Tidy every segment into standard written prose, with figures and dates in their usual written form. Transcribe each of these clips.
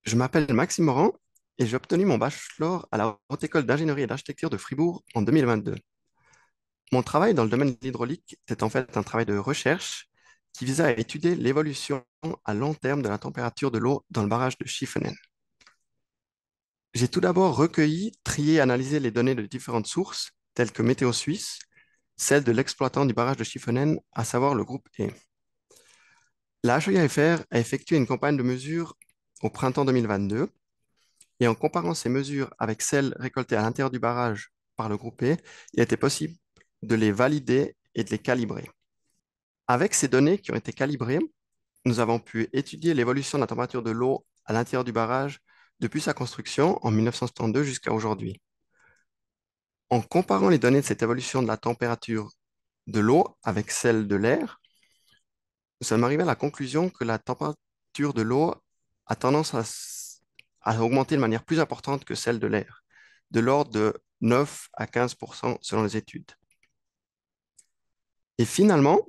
Je m'appelle Maxime Morand et j'ai obtenu mon bachelor à la Haute École d'ingénierie et d'architecture de Fribourg en 2022. Mon travail dans le domaine de l'hydraulique était en fait un travail de recherche qui visait à étudier l'évolution à long terme de la température de l'eau dans le barrage de Schiffenen. J'ai tout d'abord recueilli, trié et analysé les données de différentes sources, telles que Météo Suisse, celle de l'exploitant du barrage de Schiffenen, à savoir le groupe E. La HEIFR a effectué une campagne de mesures au printemps 2022. Et en comparant ces mesures avec celles récoltées à l'intérieur du barrage par le groupe E, il était possible de les valider et de les calibrer. Avec ces données qui ont été calibrées, nous avons pu étudier l'évolution de la température de l'eau à l'intérieur du barrage depuis sa construction en 1972 jusqu'à aujourd'hui. En comparant les données de cette évolution de la température de l'eau avec celle de l'air, nous sommes arrivés à la conclusion que la température de l'eau a tendance à augmenter de manière plus importante que celle de l'air, de l'ordre de 9 à 15% selon les études. Et finalement,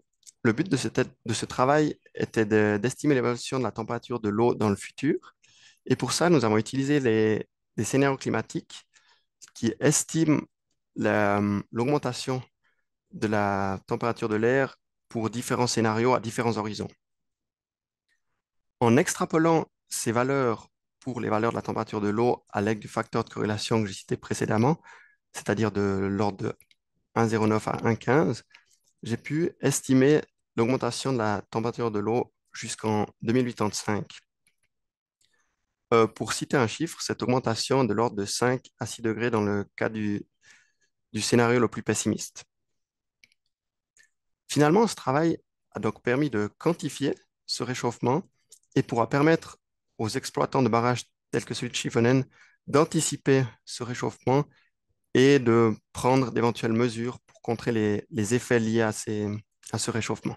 le but de ce travail était d'estimer l'évolution de la température de l'eau dans le futur. Et pour ça, nous avons utilisé des scénarios climatiques qui estiment l'augmentation de la température de l'air pour différents scénarios à différents horizons. En extrapolant ces valeurs pour les valeurs de la température de l'eau à l'aide du facteur de corrélation que j'ai cité précédemment, c'est-à-dire de l'ordre de 1,09 à 1,15, j'ai pu estimer l'augmentation de la température de l'eau jusqu'en 2085. Pour citer un chiffre, cette augmentation est de l'ordre de 5 à 6 degrés dans le cas du scénario le plus pessimiste. Finalement, ce travail a donc permis de quantifier ce réchauffement et pourra permettre aux exploitants de barrages tels que celui de Schiffenen d'anticiper ce réchauffement et de prendre d'éventuelles mesures pour contrer les effets liés à ce réchauffement.